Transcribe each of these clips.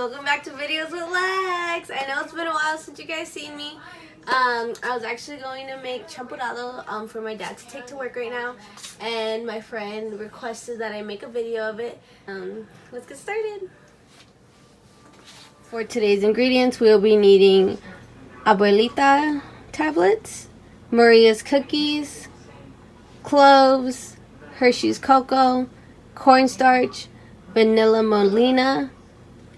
welcome back to Videos with Lex. I know it's been a while since you guys seen me. I was actually going to make champurrado for my dad to take to work right now, and my friend requested that I make a video of it. Let's get started. For today's ingredients, we'll be needing abuelita tablets, Maria's cookies, cloves, Hershey's cocoa, cornstarch, vanilla molina,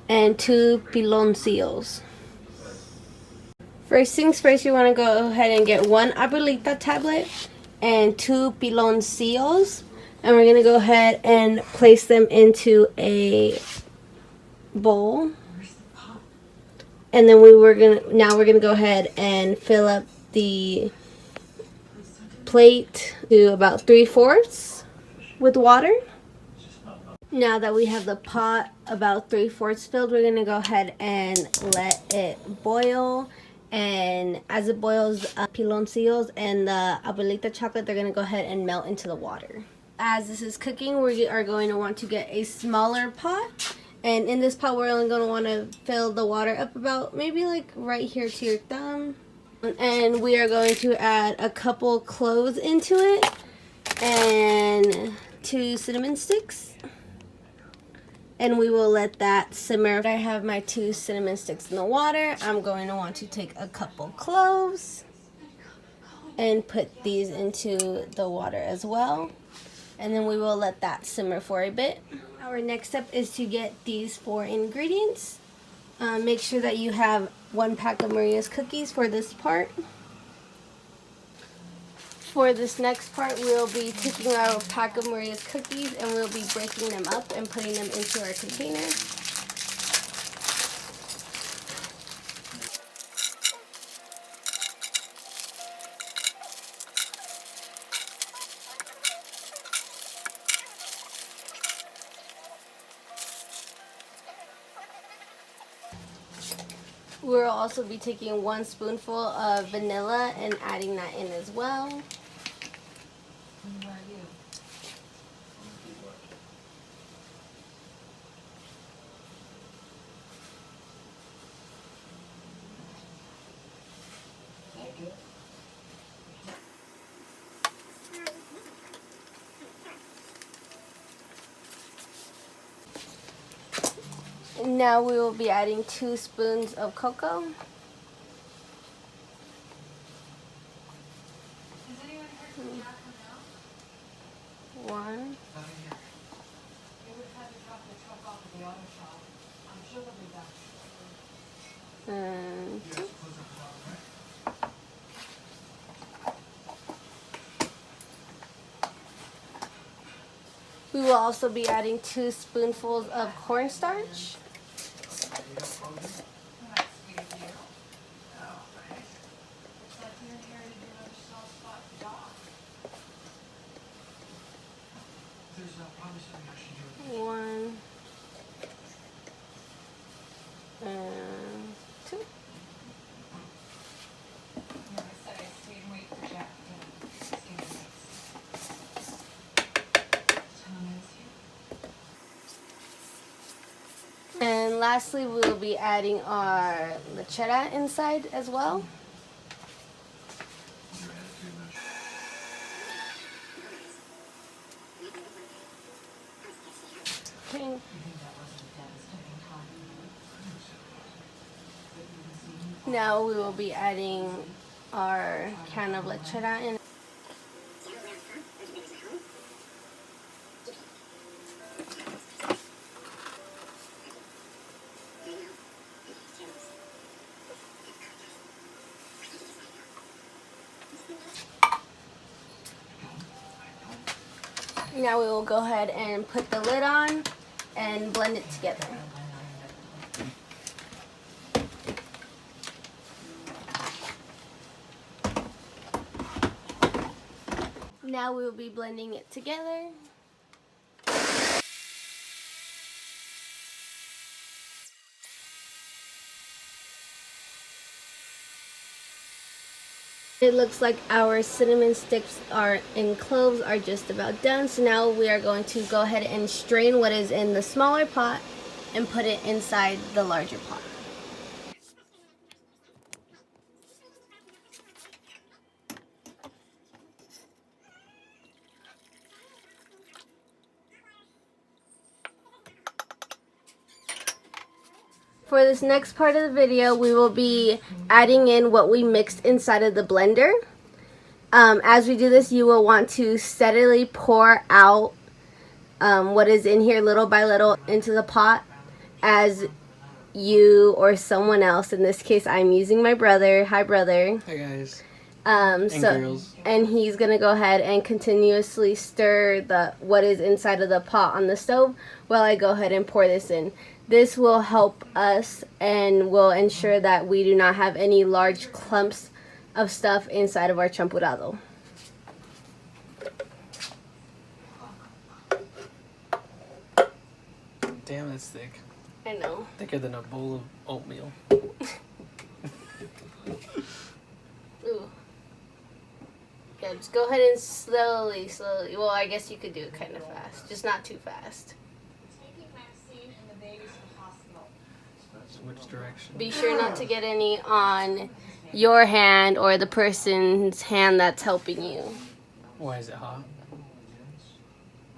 and 2 piloncillos. First things first, you want to go ahead and get 1 abuelita tablet and 2 piloncillos, and we're going to go ahead and place them into a bowl. And then we're gonna go ahead and fill up the plate to about 3/4 with water. Now that we have the pot about 3/4 filled, we're gonna go ahead and let it boil. And as it boils, piloncillos and the abuelita chocolate, they're gonna go ahead and melt into the water. As this is cooking, we are going to want to get a smaller pot. And in this pot, we're only going to want to fill the water up about maybe like right here to your thumb. And we are going to add a couple cloves into it and 2 cinnamon sticks. And we will let that simmer. I have my 2 cinnamon sticks in the water. I'm going to want to take a couple cloves and put these into the water as well. And then we will let that simmer for a bit. Our next step is to get these 4 ingredients. Make sure that you have 1 pack of Maria's cookies for this part. For this next part, we'll be taking our pack of Maria's cookies and we'll be breaking them up and putting them into our container. We'll also be taking 1 spoonful of vanilla and adding that in as well. Now we will be adding 2 spoons of cocoa. One. And 2. We will also be adding 2 spoonfuls of cornstarch. One and 2. And lastly, we will be adding our lechera inside as well. Okay. Now we will be adding our can of lechera in. Now we will go ahead and put the lid on and blend it together. Now we will be blending it together. It looks like our cinnamon sticks and cloves are just about done. So now we are going to go ahead and strain what is in the smaller pot and put it inside the larger pot. For this next part of the video, we will be adding in what we mixed inside of the blender. As we do this, you will want to steadily pour out what is in here little by little into the pot as you or someone else, in this case I'm using my brother. Hi brother. Hi guys. And girls. And he's gonna go ahead and continuously stir what is inside of the pot on the stove while I go ahead and pour this in. This will help us and will ensure that we do not have any large clumps of stuff inside of our champurrado. Damn, that's thick. I know. Thicker than a bowl of oatmeal. Ooh. Yeah, just go ahead and slowly. Well, I guess you could do it kind of fast, just not too fast. Which direction? Be sure not to get any on your hand or the person's hand that's helping you. Why is it hot?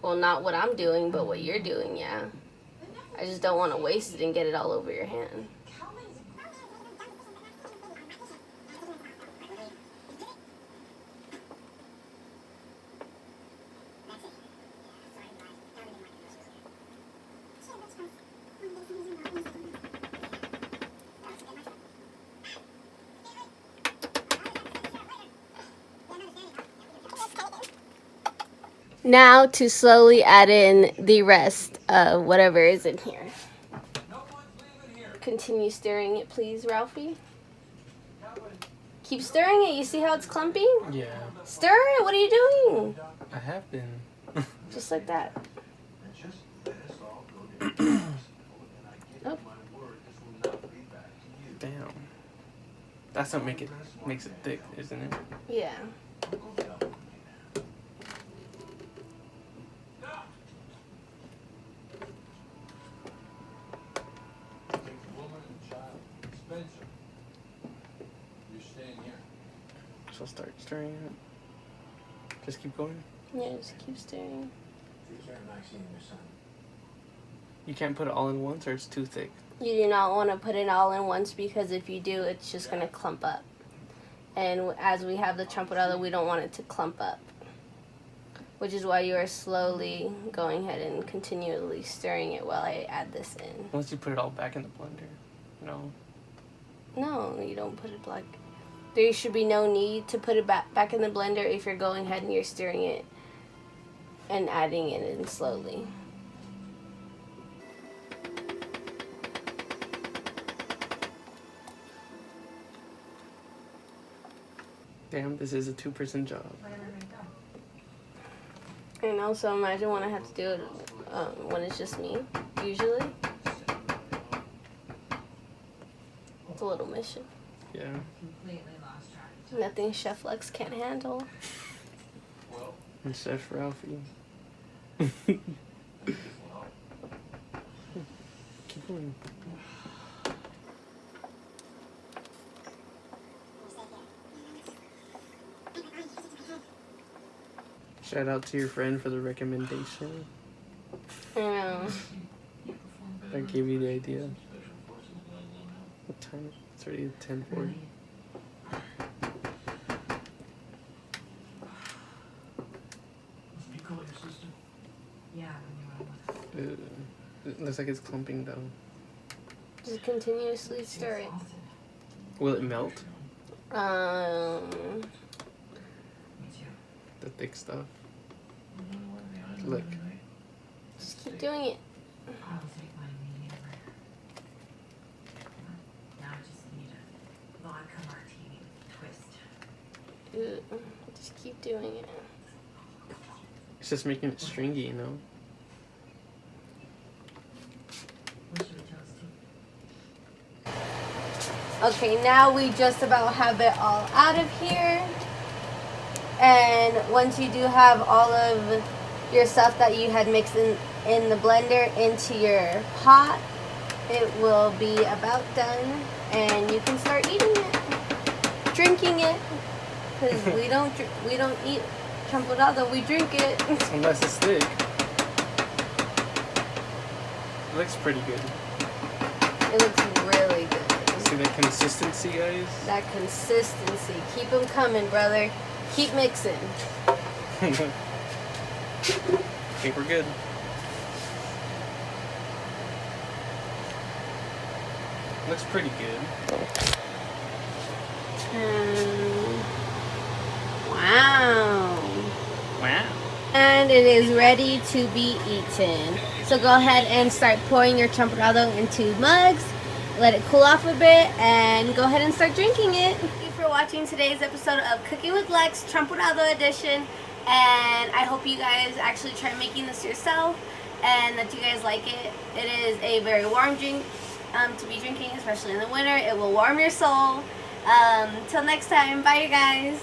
Well, not what I'm doing, but what you're doing, yeah. I just don't want to waste it and get it all over your hand. Now to slowly add in the rest of whatever is in here. Continue stirring it, please, Ralphie. Keep stirring it. You see how it's clumping? Yeah. Stir it. What are you doing? I have been. Just like that. Oh. Damn. That's what makes it thick, isn't it? Yeah. So start stirring it. Just keep going. Yeah, just keep stirring. You can't put it all in once, or it's too thick. You do not want to put it all in once because if you do, it's just going to clump up. And as we have the champurrado, we don't want it to clump up. Which is why you are slowly going ahead and continually stirring it while I add this in. Unless you put it all back in the blender. No. No, you don't put it back. There should be no need to put it back in the blender if you're going ahead and you're stirring it and adding it in slowly. Damn, this is a two-person job. I know, so imagine when I have to do it when it's just me, usually. It's a little mission. Yeah. Nothing Chef Lex can't handle. And Chef Ralphie. Keep going. Shout out to your friend for the recommendation. I know. That gave you the idea. What time? It's already 10:40. It looks like it's clumping though. Just continuously stir it. Will it melt? The The thick stuff. Look. Just keep doing it. Just keep doing it. It's just making it stringy, you know? Okay, now we just about have it all out of here. And once you do have all of your stuff that you had mixed in the blender into your pot, it will be about done, and you can start eating it, drinking it, because we don't eat champurrado, we drink it. Unless it's thick. It looks pretty good. It looks really good. See that consistency, guys? That consistency. Keep them coming, brother. Keep mixing. I think we're good. Looks pretty good. Wow. Wow. And it is ready to be eaten. So go ahead and start pouring your champurrado into mugs. Let it cool off a bit and go ahead and start drinking it. Thank you for watching today's episode of Cooking with Lex Champurrado edition. And I hope you guys actually try making this yourself and that you guys like it. It is a very warm drink to be drinking, especially in the winter. It will warm your soul. Till next time, bye you guys.